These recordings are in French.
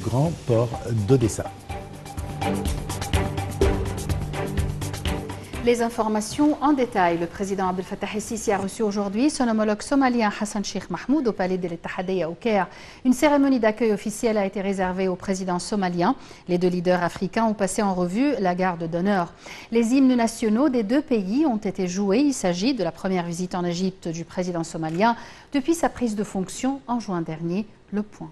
Grand port d'Odessa. Les informations en détail. Le président Abdel Fattah el-Sisi a reçu aujourd'hui son homologue somalien Hassan Sheikh Mahmoud au palais de l'Ittihadiyya au Caire. Une cérémonie d'accueil officielle a été réservée au président somalien. Les deux leaders africains ont passé en revue la garde d'honneur. Les hymnes nationaux des deux pays ont été joués. Il s'agit de la première visite en Égypte du président somalien depuis sa prise de fonction en juin dernier. Le point.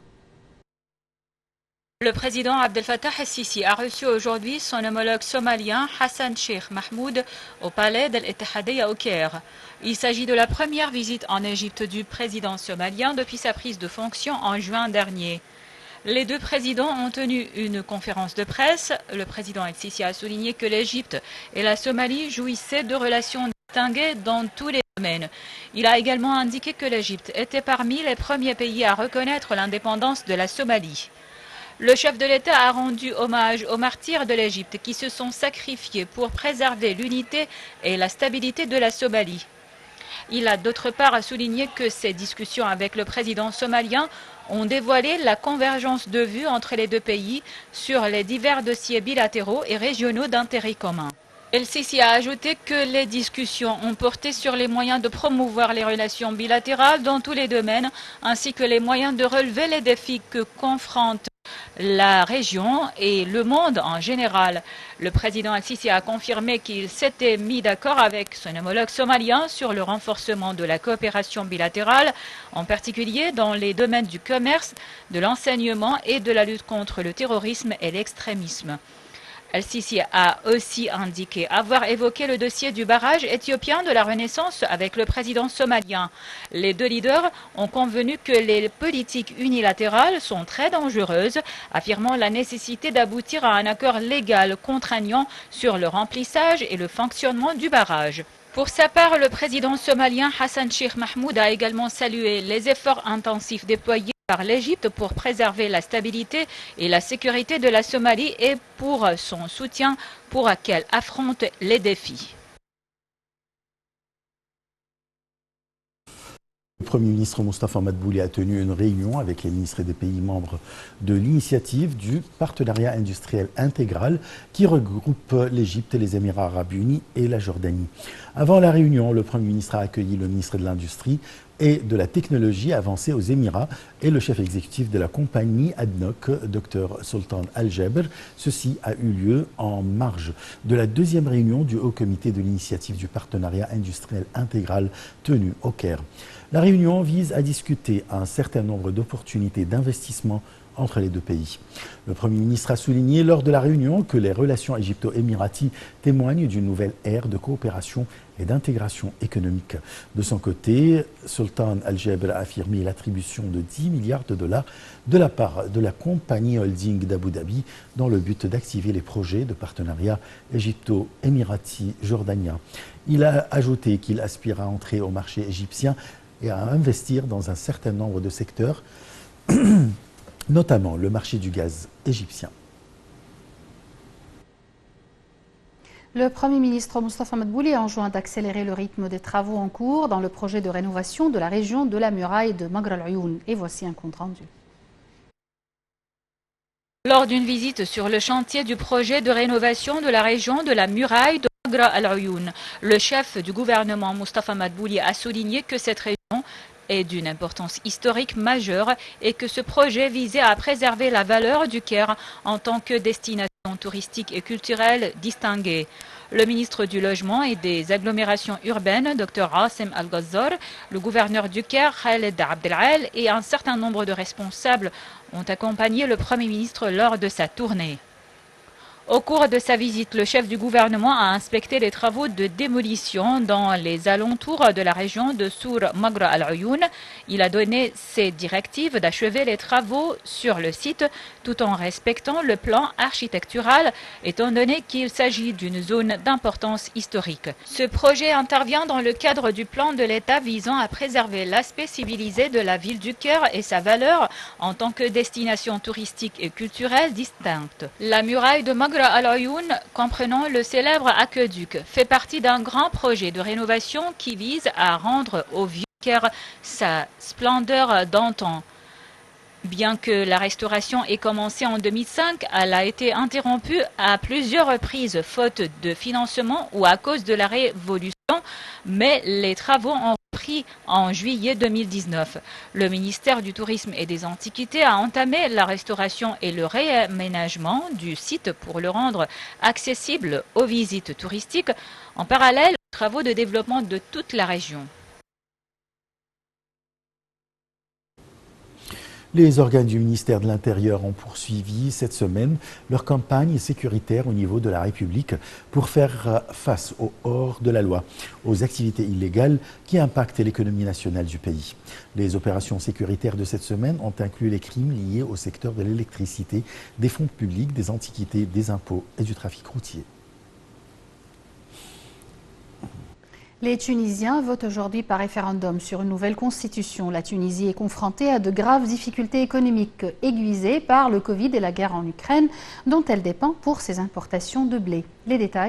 Le président Abdel Fattah el-Sisi a reçu aujourd'hui son homologue somalien Hassan Sheikh Mahmoud au palais de l'Ittihadiyya au Caire. Il s'agit de la première visite en Égypte du président somalien depuis sa prise de fonction en juin dernier. Les deux présidents ont tenu une conférence de presse. Le président el-Sisi a souligné que l'Égypte et la Somalie jouissaient de relations distinguées dans tous les domaines. Il a également indiqué que l'Égypte était parmi les premiers pays à reconnaître l'indépendance de la Somalie. Le chef de l'État a rendu hommage aux martyrs de l'Égypte qui se sont sacrifiés pour préserver l'unité et la stabilité de la Somalie. Il a d'autre part souligné que ces discussions avec le président somalien ont dévoilé la convergence de vues entre les deux pays sur les divers dossiers bilatéraux et régionaux d'intérêt commun. El-Sisi a ajouté que les discussions ont porté sur les moyens de promouvoir les relations bilatérales dans tous les domaines, ainsi que les moyens de relever les défis que confrontent la région et le monde en général. Le président el-Sisi a confirmé qu'il s'était mis d'accord avec son homologue somalien sur le renforcement de la coopération bilatérale, en particulier dans les domaines du commerce, de l'enseignement et de la lutte contre le terrorisme et l'extrémisme. El-Sisi a aussi indiqué avoir évoqué le dossier du barrage éthiopien de la Renaissance avec le président somalien. Les deux leaders ont convenu que les politiques unilatérales sont très dangereuses, affirmant la nécessité d'aboutir à un accord légal contraignant sur le remplissage et le fonctionnement du barrage. Pour sa part, le président somalien Hassan Sheikh Mahmoud a également salué les efforts intensifs déployés par l'Égypte pour préserver la stabilité et la sécurité de la Somalie et pour son soutien pour qu'elle affronte les défis. Le Premier ministre Moustapha Madbouli a tenu une réunion avec les ministres des pays membres de l'initiative du partenariat industriel intégral qui regroupe l'Égypte, les Émirats arabes unis et la Jordanie. Avant la réunion, le Premier ministre a accueilli le ministre de l'Industrie et de la technologie avancée aux Émirats et le chef exécutif de la compagnie ADNOC, Dr Sultan Al-Jaber. Ceci a eu lieu en marge de la deuxième réunion du Haut Comité de l'initiative du partenariat industriel intégral tenue au Caire. La réunion vise à discuter un certain nombre d'opportunités d'investissement entre les deux pays. Le Premier ministre a souligné lors de la réunion que les relations égypto-émiraties témoignent d'une nouvelle ère de coopération et d'intégration économique. De son côté, Sultan Al-Jaber a affirmé l'attribution de 10 milliards de dollars de la part de la compagnie holding d'Abu Dhabi dans le but d'activer les projets de partenariat égypto-émirati-jordanien. Il a ajouté qu'il aspire à entrer au marché égyptien et à investir dans un certain nombre de secteurs, notamment le marché du gaz égyptien. Le Premier ministre Moustapha Madbouli a enjoint d'accélérer le rythme des travaux en cours dans le projet de rénovation de la région de la muraille de Maghra al-Ayoun. Et voici un compte rendu. Lors d'une visite sur le chantier du projet de rénovation de la région de la muraille de Maghra al-Ayoun, le chef du gouvernement Moustapha Madbouli a souligné que cette région est d'une importance historique majeure et que ce projet visait à préserver la valeur du Caire en tant que destination touristique et culturelle distinguée. Le ministre du Logement et des agglomérations urbaines, Dr Asim Al-Ghazzar, le gouverneur du Caire, Khaled Abdelal, et un certain nombre de responsables ont accompagné le Premier ministre lors de sa tournée. Au cours de sa visite, le chef du gouvernement a inspecté les travaux de démolition dans les alentours de la région de Sour Maghra al-Ayoun. Il a donné ses directives d'achever les travaux sur le site tout en respectant le plan architectural étant donné qu'il s'agit d'une zone d'importance historique. Ce projet intervient dans le cadre du plan de l'État visant à préserver l'aspect civilisé de la ville du Caire et sa valeur en tant que destination touristique et culturelle distincte. La muraille de Maghra al-Ayoun, comprenant le célèbre aqueduc, fait partie d'un grand projet de rénovation qui vise à rendre au vieux Caire sa splendeur d'antan. Bien que la restauration ait commencé en 2005, elle a été interrompue à plusieurs reprises, faute de financement ou à cause de la révolution, mais les travaux ont repris en juillet 2019. Le ministère du Tourisme et des Antiquités a entamé la restauration et le réaménagement du site pour le rendre accessible aux visites touristiques, en parallèle aux travaux de développement de toute la région. Les organes du ministère de l'Intérieur ont poursuivi cette semaine leur campagne sécuritaire au niveau de la République pour faire face au hors de la loi, aux activités illégales qui impactent l'économie nationale du pays. Les opérations sécuritaires de cette semaine ont inclus les crimes liés au secteur de l'électricité, des fonds publics, des antiquités, des impôts et du trafic routier. Les Tunisiens votent aujourd'hui par référendum sur une nouvelle constitution. La Tunisie est confrontée à de graves difficultés économiques aiguisées par le Covid et la guerre en Ukraine, dont elle dépend pour ses importations de blé. Les détails